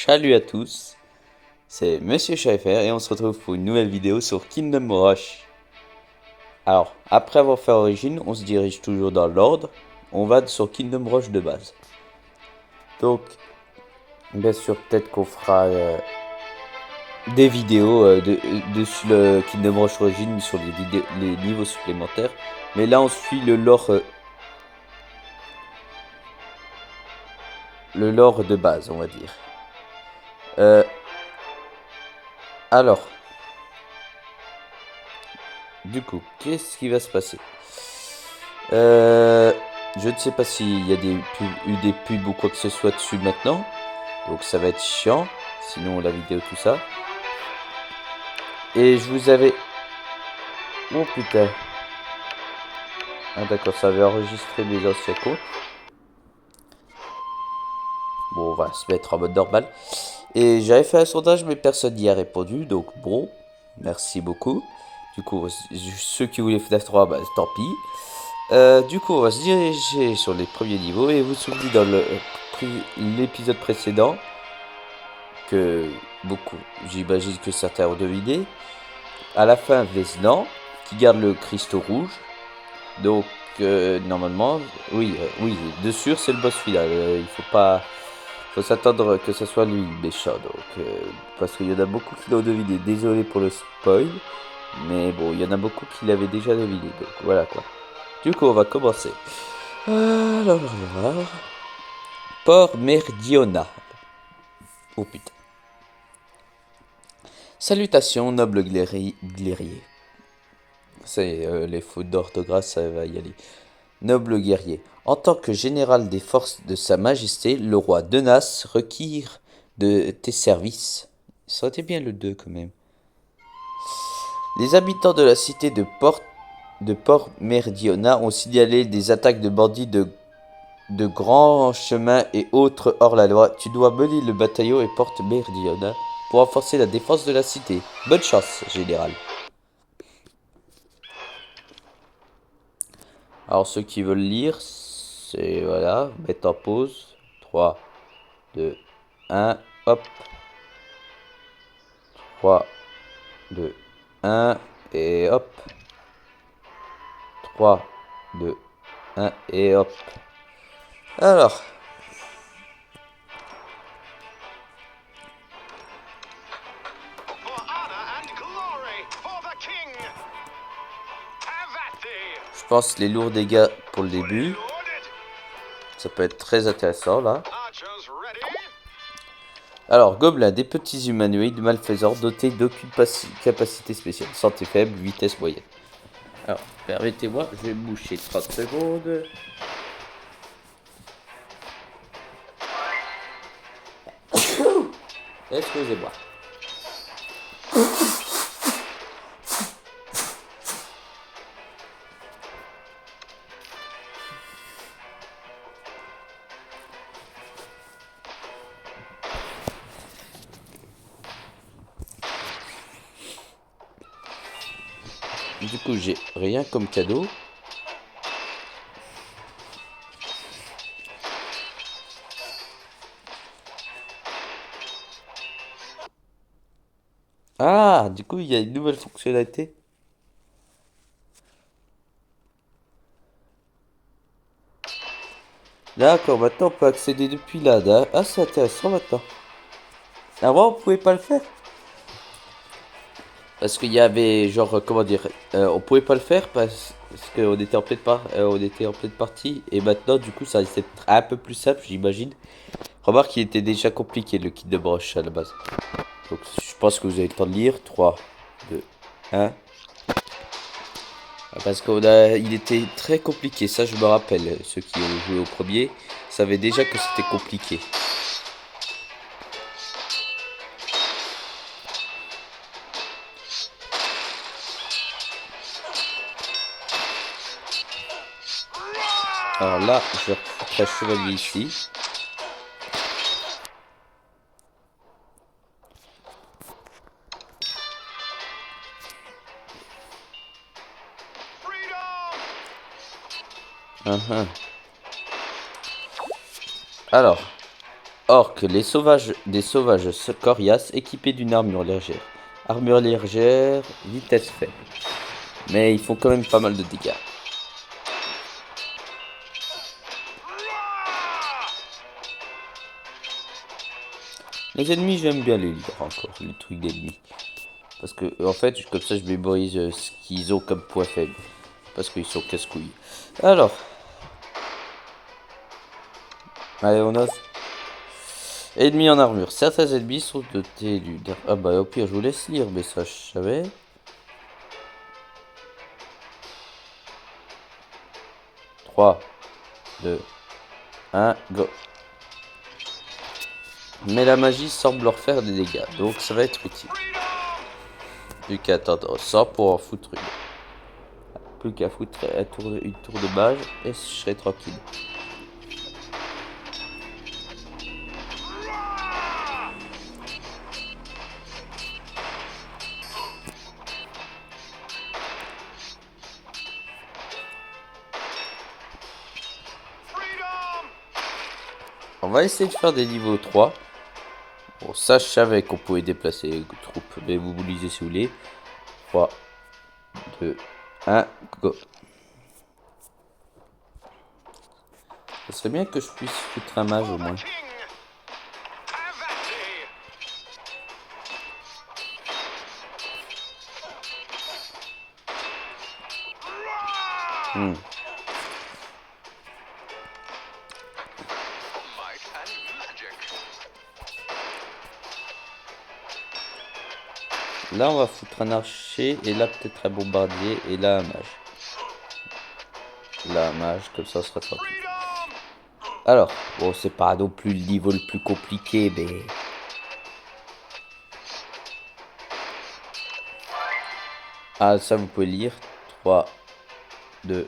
Salut à tous, c'est Monsieur Schaeffer et on se retrouve pour une nouvelle vidéo sur Kingdom Rush. Alors, après avoir fait Origin, on se dirige toujours dans l'ordre, on va sur Kingdom Rush de base. Donc, bien sûr, peut-être qu'on fera des vidéos sur le Kingdom Rush Origin sur les niveaux supplémentaires. Mais là, on suit le lore de base, on va dire. Euh, alors, du coup, qu'est-ce qui va se passer? Je ne sais pas s'il y a eu des pubs ou quoi que ce soit dessus maintenant. Donc ça va être chiant. Sinon la vidéo tout ça. Et je vous avais... Oh putain. Ah d'accord, ça avait enregistré mes anciens comptes. Bon, on va se mettre en mode normal. Et j'avais fait un sondage mais personne n'y a répondu. Donc bon, merci beaucoup. Du coup, ceux qui voulaient FNAF 3, bah tant pis. Du coup, on va se diriger sur les premiers niveaux. Et vous vous souvenez dans l'épisode précédent que beaucoup, j'imagine que certains ont deviné. À la fin, Vesnan, qui garde le cristaux rouge. Donc, normalement, oui, de sûr, c'est le boss final. Il faut s'attendre que ce soit lui, le méchant. Donc, parce qu'il y en a beaucoup qui l'ont deviné. Désolé pour le spoil. Mais bon, il y en a beaucoup qui l'avaient déjà deviné. Donc, voilà quoi. Du coup, on va commencer. Alors, Port Merdiona. Oh putain. Salutations, noble glérier. C'est les fautes d'orthographe, ça va y aller. Noble guerrier. En tant que général des forces de Sa Majesté, le roi Denas requiert de tes services. Ça aurait été bien le 2 quand même. Les habitants de la cité de Port Merdiona ont signalé des attaques de bandits de grands chemins et autres hors la loi. Tu dois mener le bataillon et Port Merdiona pour renforcer la défense de la cité. Bonne chance, général. Alors ceux qui veulent lire, c'est voilà, mettre en pause. 3, 2, 1, hop. 3, 2, 1 et hop. 3, 2, 1 et hop. Alors. Je pense les lourds dégâts pour le début. Ça peut être très intéressant là. Alors, gobelins, des petits humanoïdes malfaisants dotés d'aucune capacité spéciale. Santé faible, vitesse moyenne. Alors, permettez-moi, je vais me boucher 30 secondes. Excusez-moi. Du coup, j'ai rien comme cadeau. Ah, du coup, il y a une nouvelle fonctionnalité. D'accord, maintenant on peut accéder depuis là. Ah, c'est intéressant maintenant. Avant, on pouvait pas le faire. Parce qu'il y avait, genre, comment dire, on pouvait pas le faire parce qu'on était on était en pleine partie. Et maintenant, du coup, ça risque d'être un peu plus simple, j'imagine. Remarque qu'il était déjà compliqué le kit de broche à la base. Donc, je pense que vous avez le temps de lire. 3, 2, 1. Parce il était très compliqué, ça je me rappelle. Ceux qui ont joué au premier savaient déjà que c'était compliqué. Alors là, je recrute un chevalier ici. Alors, orques, des sauvages coriaces équipés d'une armure légère. Armure légère, vitesse faible. Mais ils font quand même pas mal de dégâts. Les ennemis, j'aime bien les lire encore, les trucs d'ennemis. Parce que, en fait, comme ça, je mémorise ce qu'ils ont comme point faible. Parce qu'ils sont casse-couilles. Alors. Allez, on ose. Ennemis en armure. Certains ennemis sont dotés du... Ah bah, au pire, je vous laisse lire, mais ça, je savais. 3, 2, 1, go. Mais la magie semble leur faire des dégâts, donc ça va être utile. Plus qu'à attendre ça pour en foutre une. Plus qu'à foutre une tour de mage et je serai tranquille. On va essayer de faire des niveaux 3. Bon, ça, je savais qu'on pouvait déplacer les troupes, mais vous vous lisez si vous voulez. 3, 2, 1, go. Ce serait bien que je puisse foutre un mage au moins. Là, on va foutre un archer, et là, peut-être un bombardier, et là, un mage. Là, un mage, comme ça, on sera tranquille. Alors, bon, c'est pas non plus le niveau le plus compliqué, mais... Ah, ça, vous pouvez lire. 3, 2,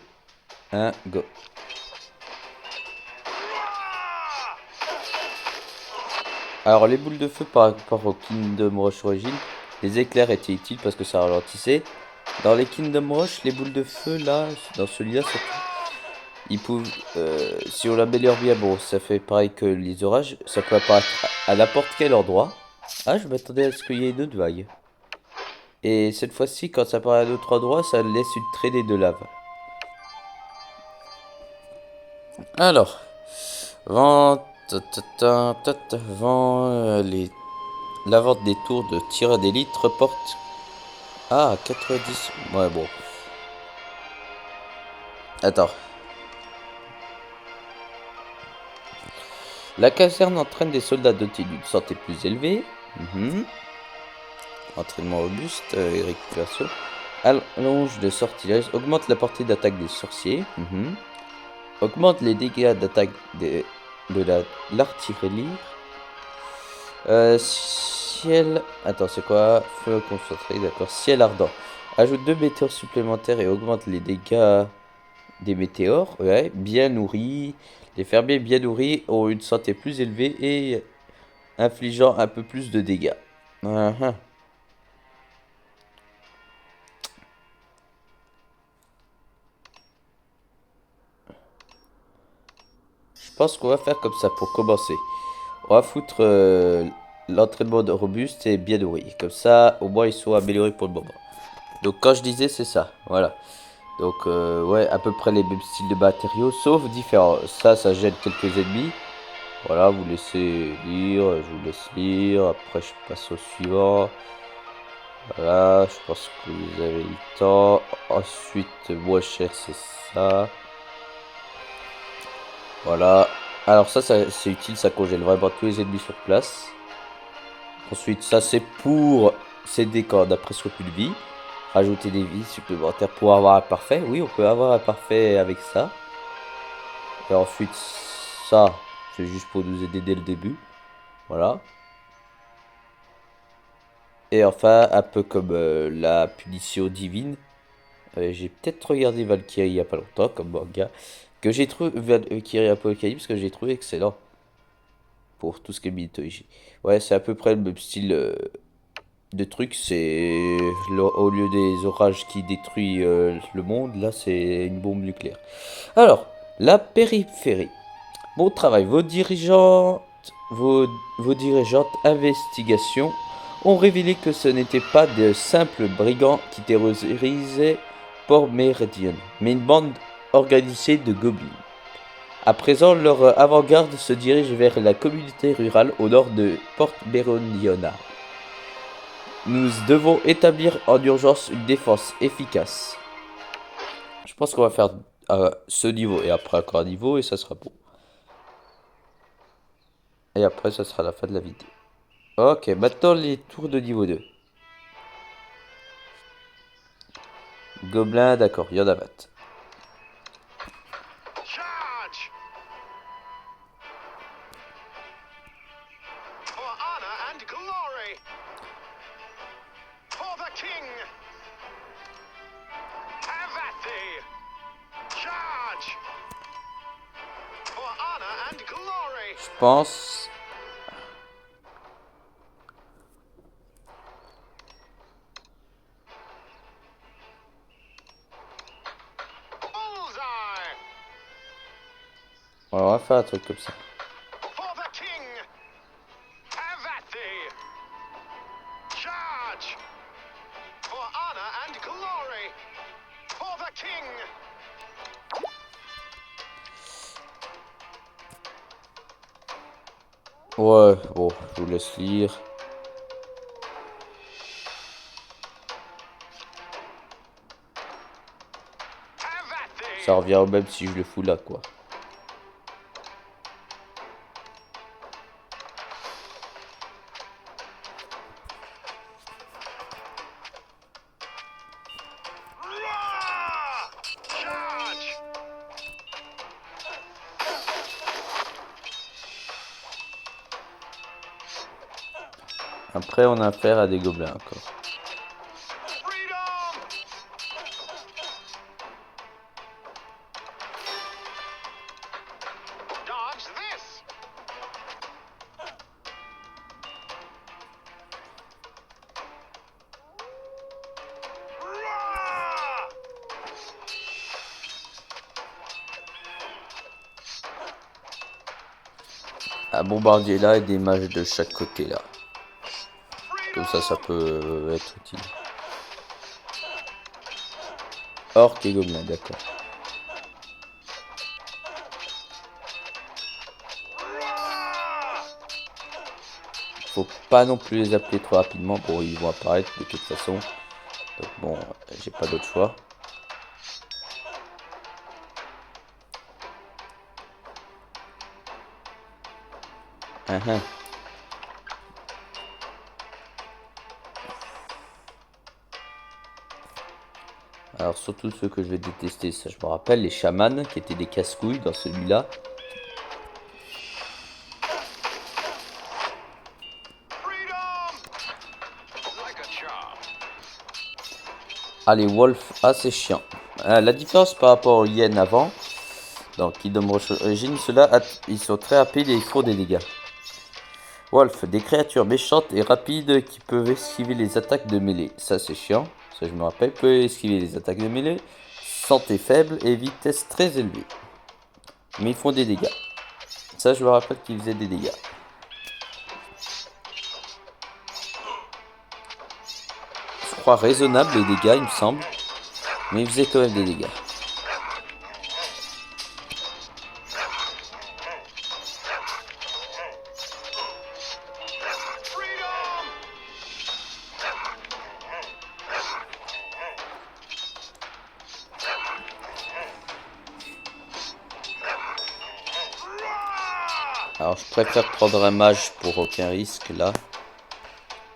1, go. Alors, les boules de feu par rapport au Kingdom Rush Origin, les éclairs étaient utiles parce que ça ralentissait. Dans les Kingdom Rush, les boules de feu, là, dans celui-là, ils peuvent, si on l'améliore bien, bon, ça fait pareil que les orages, ça peut apparaître à n'importe quel endroit. Ah, je m'attendais à ce qu'il y ait une autre vague. Et cette fois-ci, quand ça apparaît à un autre endroit, ça laisse une traînée de lave. Alors, vente, la vente des tours de tir d'élite reporte. Ah, 90. Ouais, bon. Attends. La caserne entraîne des soldats dotés d'une santé plus élevée. Entraînement robuste et récupération. Allonge de sortilège. Augmente la portée d'attaque des sorciers. Augmente les dégâts d'attaque de l'artillerie. Ciel... Attends, c'est quoi? Feu concentré, d'accord. Ciel ardent. Ajoute 2 météores supplémentaires et augmente les dégâts des météores. Ouais, bien nourris. Les fermiers bien nourris ont une santé plus élevée et infligeant un peu plus de dégâts. Je pense qu'on va faire comme ça pour commencer. On va foutre l'entraînement robuste et bien nourri. Comme ça, au moins, ils sont améliorés pour le moment. Donc, quand je disais, c'est ça. Voilà. Donc, ouais, à peu près les mêmes styles de matériaux, sauf différents. Ça gêne quelques ennemis. Voilà, vous laissez lire, je vous laisse lire. Après, je passe au suivant. Voilà, je pense que vous avez le temps. Ensuite, moins cher, c'est ça. Voilà. Alors ça c'est utile, ça congèle vraiment tous les ennemis sur place. Ensuite, ça c'est pour s'aider quand on a presque plus de vie. Rajouter des vies supplémentaires pour avoir un parfait. Oui, on peut avoir un parfait avec ça. Et ensuite, ça, c'est juste pour nous aider dès le début. Voilà. Et enfin, un peu comme la punition divine. J'ai peut-être regardé Valkyrie il y a pas longtemps comme manga. Que j'ai trouvé Valkyrie Apocalypse que j'ai trouvé excellent. Pour tout ce qui est mythologie. Ouais, c'est à peu près le même style de truc. C'est au lieu des orages qui détruisent le monde, là c'est une bombe nucléaire. Alors, la périphérie. Bon travail, vos dirigeants vos dirigeantes investigations ont révélé que ce n'était pas de simples brigands qui terrorisaient Port Meridian, mais une bande organisée de gobelins. À présent, leur avant-garde se dirige vers la communauté rurale au nord de Port Meridiana. Nous devons établir en urgence une défense efficace. Je pense qu'on va faire ce niveau et après encore un niveau et ça sera bon. Et après, ça sera la fin de la vidéo. Ok, maintenant les tours de niveau 2. Gobelin, d'accord, il y en a 20. Charge! For honor and glory! For the king! Have at thee! Charge! For honor and glory! Je pense... Bullseye! Ouais, on va faire un truc comme ça. For the king! Have at thee! Charge! For honor and glory! For the king! Ouais, bon, je vous laisse lire. Have at thee! Ça revient au même si je le fous là, quoi. Roar! Charge! Après, on a affaire à des gobelins encore. Freedom! Dodge this! Roar! Un bombardier là et des mages de chaque côté là. Comme Freedom! ça peut être utile. Orc et gobelins, d'accord. Roar! Faut pas non plus les appeler trop rapidement. Bon, ils vont apparaître de toute façon. Donc bon, j'ai pas d'autre choix. Uhum. Alors surtout ceux que je vais détester, ça je me rappelle, les chamans qui étaient des casse-couilles dans celui-là. Freedom! Like a charm. Ah, les wolves, ah c'est chiant. La différence par rapport aux hyènes avant, donc Kingdom Rush Origins, ceux-là, ils sont très rapides et ils font des dégâts. Wolf, des créatures méchantes et rapides qui peuvent esquiver les attaques de mêlée. Ça c'est chiant, ça je me rappelle, peut esquiver les attaques de mêlée. Santé faible et vitesse très élevée. Mais ils font des dégâts. Ça je me rappelle qu'ils faisaient des dégâts. Je crois raisonnable les dégâts, il me semble. Mais ils faisaient quand même des dégâts. Freedom! Roar! Alors je préfère prendre un mage pour aucun risque là.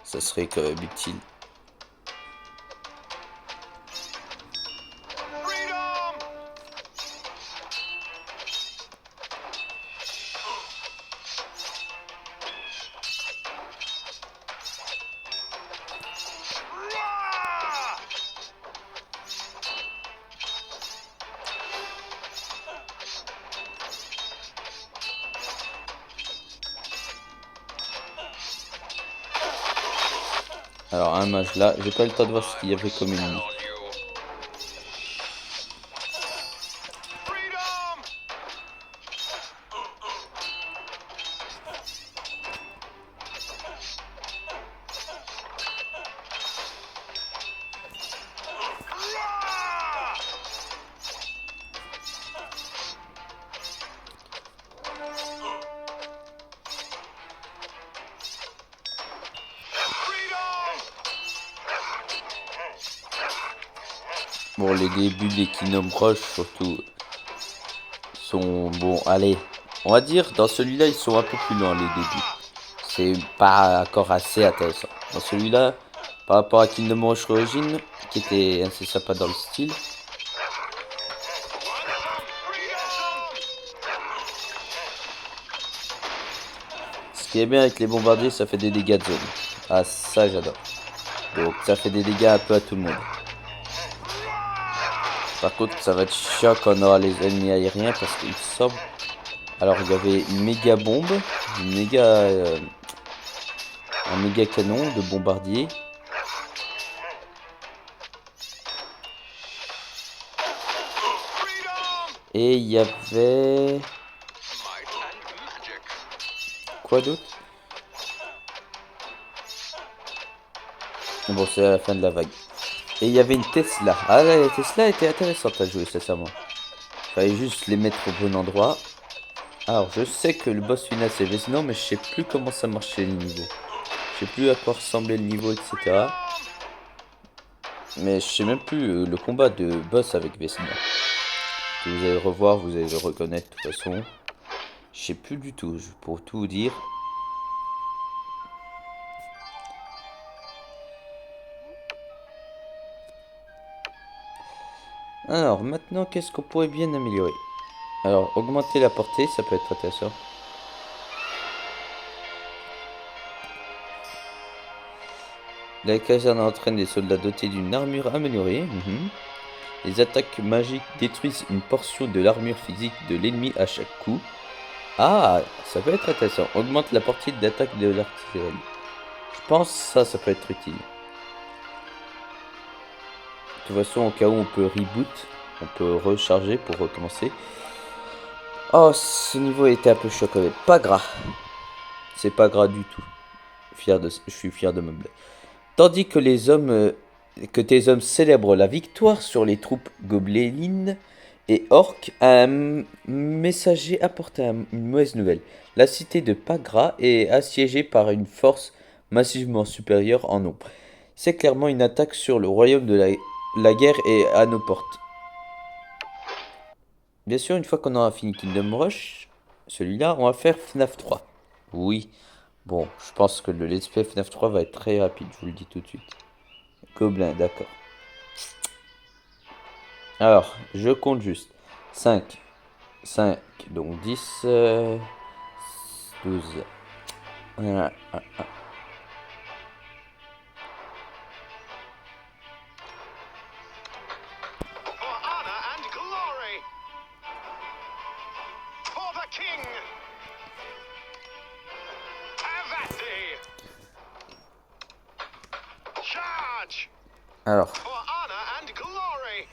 Ça serait quand même utile. Freedom! Roar! Alors un mage là, j'ai pas eu le temps de voir ce qu'il y avait comme ennemi. Freedom! Bon, les débuts des Kingdom Rush, surtout, sont... Bon, allez, on va dire, dans celui-là, ils sont un peu plus loin, les débuts. C'est pas encore assez intéressant. Dans celui-là, par rapport à Kingdom Rush Origin, qui était assez sympa dans le style, ce qui est bien avec les bombardiers, ça fait des dégâts de zone. Ah, ça, j'adore. Donc, ça fait des dégâts un peu à tout le monde. Par contre, ça va être chiant quand on aura les ennemis aériens parce qu'il semble. Alors, il y avait une méga bombe, une méga, un méga canon de bombardier. Et il y avait... Quoi d'autre? Bon, c'est à la fin de la vague. Et il y avait une Tesla. Ah là, la Tesla était intéressante à jouer, sincèrement. Fallait juste les mettre au bon endroit. Alors, je sais que le boss final c'est Vesnon, mais je sais plus comment ça marchait le niveau. Je sais plus à quoi ressemblait le niveau, etc. Mais je sais même plus le combat de boss avec Vesnon. Que vous allez revoir, vous allez le reconnaître de toute façon. Je sais plus du tout, pour tout vous dire. Alors, maintenant, qu'est-ce qu'on pourrait bien améliorer? Alors, augmenter la portée, ça peut être intéressant. La caserne entraîne des soldats dotés d'une armure améliorée. Les attaques magiques détruisent une portion de l'armure physique de l'ennemi à chaque coup. Ah, ça peut être intéressant. Augmente la portée d'attaque de l'artillerie. Je pense ça peut être utile. De toute façon, au cas où on peut reboot, on peut recharger pour recommencer. Oh, ce niveau était un peu chaud quand même. Pas gras. C'est pas gras du tout. Je suis fier de me blé. Tandis que que tes hommes célèbrent la victoire sur les troupes gobelines et orques, un messager apporte une mauvaise nouvelle. La cité de Pagra est assiégée par une force massivement supérieure en nombre. C'est clairement une attaque sur le royaume de la guerre et à nos portes. Bien sûr, une fois qu'on aura fini Kingdom Rush, celui-là, on va faire FNAF 3. Oui, bon, je pense que le Let's Play FNAF 3 va être très rapide, je vous le dis tout de suite. Gobelin, d'accord. Alors, je compte juste. 5, 5, donc 10, 12. Voilà. For honor and glory. For the king. Avati. Charge. Alors, For honor and glory.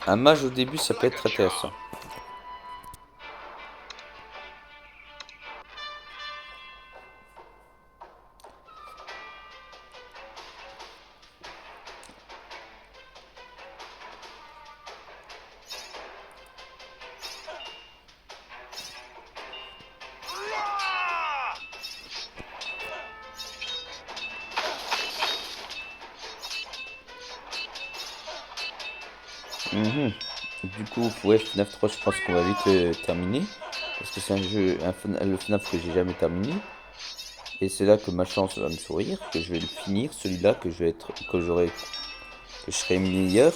un mage au début, ça peut être intéressant. Du coup, ouais, FNAF 3, je pense qu'on va vite le terminer. Parce que c'est un jeu, le FNAF que j'ai jamais terminé. Et c'est là que ma chance va me sourire, que je vais le finir, celui-là, que je serai meilleur.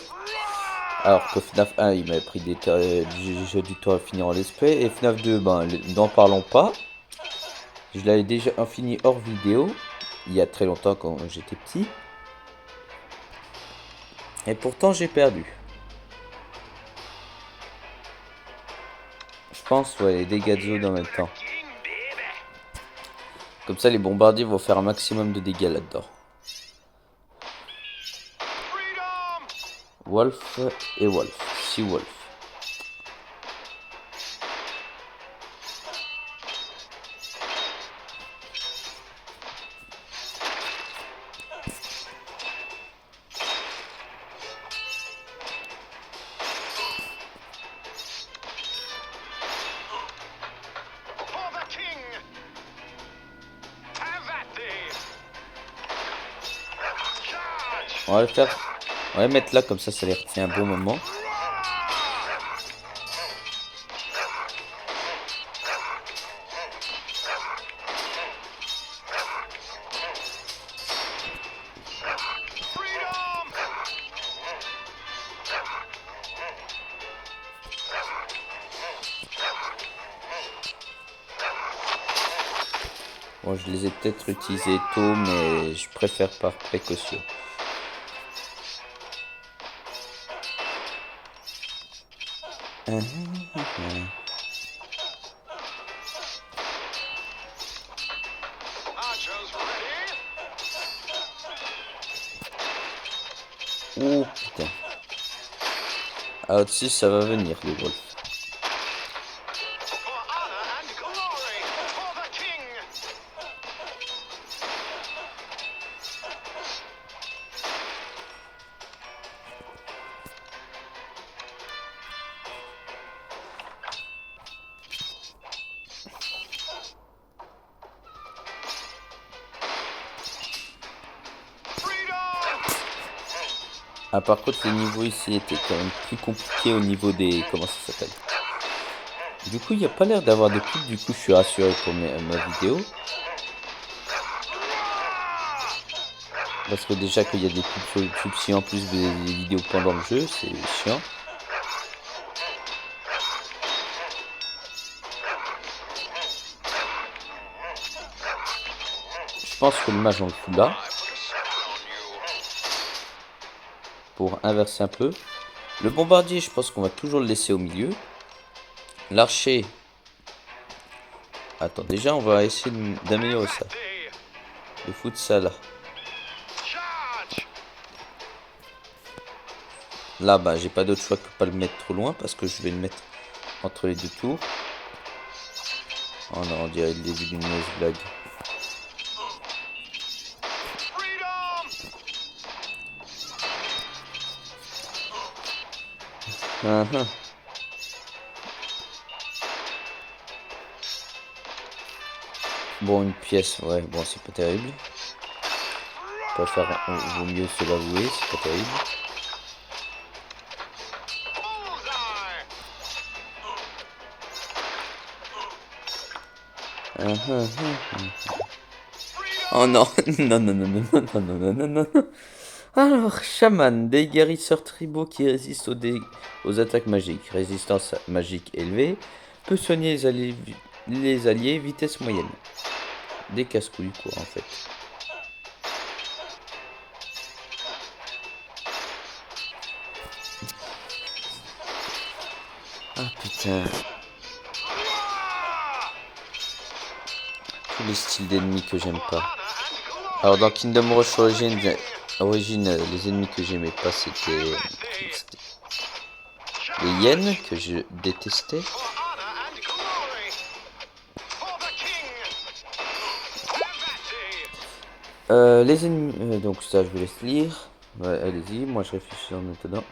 Alors que FNAF 1, il m'avait pris j'ai du temps à finir en l'esprit. Et FNAF 2, ben, n'en parlons pas. Je l'avais déjà fini hors vidéo, il y a très longtemps quand j'étais petit. Et pourtant, j'ai perdu. Je pense, ouais, les dégâts de zone en même temps. Comme ça, les bombardiers vont faire un maximum de dégâts là-dedans. Wolf et Wolf. Sea Wolf. For the king. On va le faire. On va les mettre là, comme ça les retient un bon moment. Freedom! Bon, je les ai peut-être utilisés tôt, mais je préfère par précaution. Archers ready. Oh putain. Ah, au-dessus, ça va venir, les wolves. For honor and glory. For the king. Freedom! Ah, par contre, les niveaux ici étaient quand même plus compliqués au niveau des... Comment ça s'appelle? Du coup, il n'y a pas l'air d'avoir de pubs, du coup, je suis rassuré pour ma vidéo. Parce que déjà qu'il y a des pubs sur YouTube, si en plus des vidéos pendant le jeu, c'est chiant. Je pense que le mage on le fout là, I put a spell on you. pour inverser un peu. Le bombardier, je pense qu'on va toujours le laisser au milieu. L'archer... Attends, déjà on va essayer d'améliorer ça. Ready. De foutre ça là. Charge! Là, bah, j'ai pas d'autre choix que pas le mettre trop loin parce que je vais le mettre entre les deux tours. Oh non, on dirait le début d'une mauvaise blague. Freedom! Ah, ah. Bon, une pièce, ouais, bon, c'est pas terrible. Vaut mieux se l'avouer, c'est pas terrible. Bullseye! Ah, ah, ah, ah. Oh non, non, non, non, non, non, non, non, non, non, non. Alors, chaman, des guérisseurs tribaux qui résistent aux attaques magiques. Résistance magique élevée. Peut soigner les alliés, vitesse moyenne. Des casse-couilles, quoi, en fait. Ah putain. Tous les styles d'ennemis que j'aime pas. Alors, dans Kingdom Rush Origin, les ennemis que j'aimais pas, c'était les hyènes, que je détestais. For honor and glory! For the king! Avati! Les ennemis... donc ça, je vous laisse lire. Ouais, allez-y, moi je réfléchis en maintenant.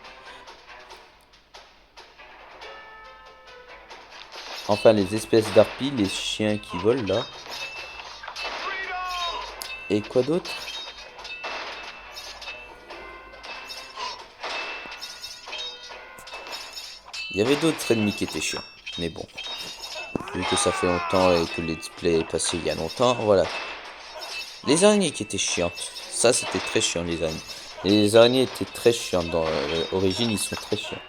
Enfin, les espèces d'harpies, les chiens qui volent là. Et quoi d'autre? Il y avait d'autres ennemis qui étaient chiants. Mais bon. Vu que ça fait longtemps et que le let's play est passé il y a longtemps, voilà. Les araignées qui étaient chiantes. Ça, c'était très chiant, les araignées. Les araignées étaient très chiantes. Dans l'origine, ils sont très chiants.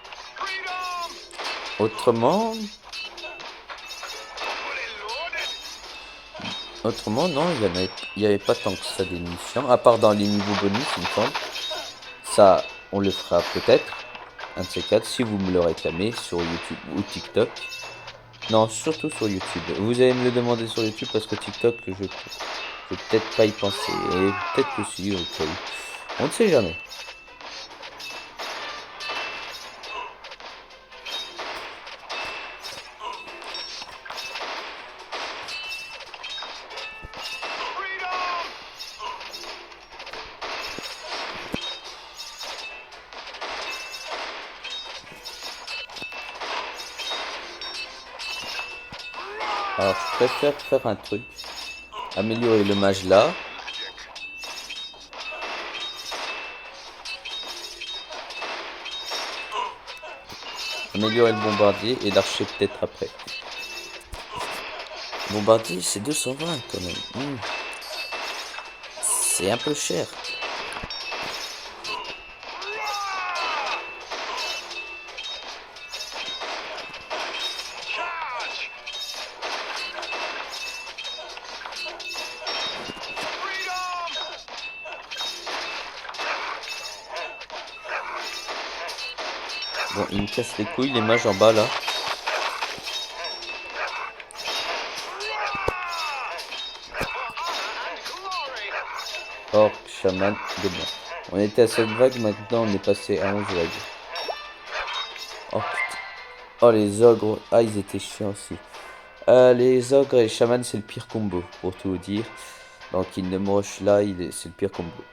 Autrement... Autrement, non, il y avait pas tant que ça d'ennemis chiants. À part dans les niveaux bonus, il me semble. Ça, on le fera peut-être. Un de ces quatre, si vous me le réclamez sur YouTube ou TikTok. Non, surtout sur YouTube. Vous allez me le demander sur YouTube parce que TikTok, je vais peut-être pas y penser. Et peut-être que si, ok. On ne sait jamais. Alors, je préfère faire un truc. Améliorer le mage là. améliorer le bombardier et l'archer peut-être après. Bombardier, c'est 220 quand même. C'est un peu cher. Charge! Freedom! Bon, il me casse les couilles, les mages en bas là. For honor and glory! Orc, chaman, démon. On était à 7 vagues, maintenant on est passé à 11 vagues. Oh putain. Oh les ogres. Ah, ils étaient chiants aussi. Les ogres et les chamans, c'est le pire combo, pour tout vous dire. Donc Kingdom Rush là, c'est le pire combo.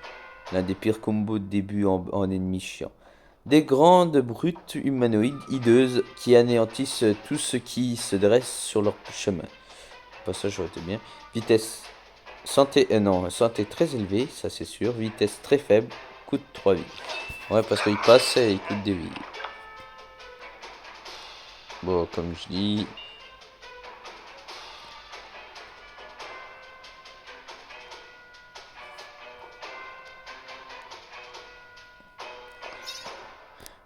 L'un des pires combos de début en ennemi chiant. Des grandes brutes humanoïdes hideuses qui anéantissent tout ce qui se dresse sur leur chemin. Passage aurait été bien. Vitesse. Santé, santé très élevée, ça c'est sûr. Vitesse très faible, coûte 3 vies. Ouais, parce qu'il passe et il coûte des vies. Bon, comme je dis.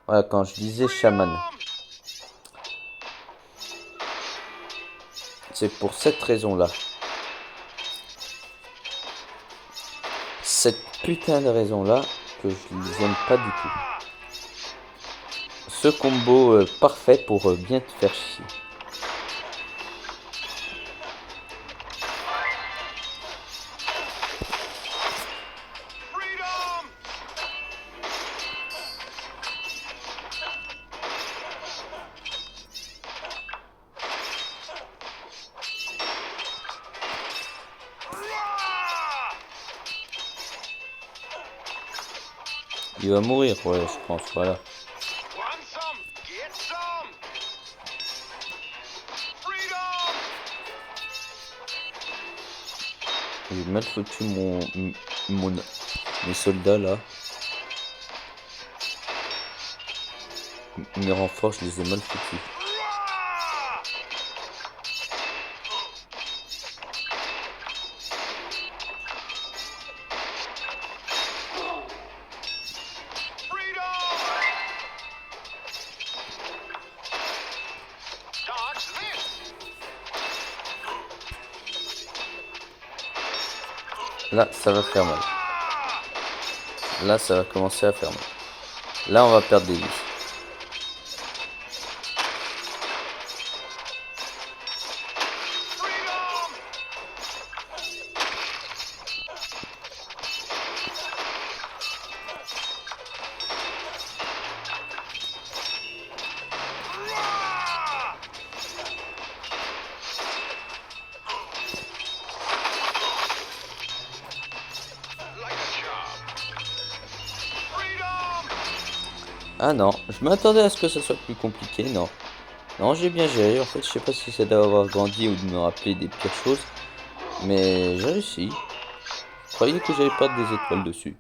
Voilà, quand je disais chaman, c'est pour cette raison-là. Cette putain de raison-là que je les aime pas du tout. Ce combo parfait pour bien te faire chier. Freedom! Il va mourir, ouais, je pense, voilà. Want some? Get some! Freedom! J'ai mal foutu mes soldats là. Mes renforts, je les ai mal foutus. Dodge this! Là, ça va faire mal. Là, ça va commencer à faire mal. Là, on va perdre des vies. Freedom! Like a job. Freedom! Ah non, je m'attendais à ce que ça soit plus compliqué, non. Non, j'ai bien géré. En fait, je sais pas si ça doit avoir grandi ou de me rappeler des pires choses. Mais j'ai réussi. Je croyais que j'allais perdre des étoiles dessus.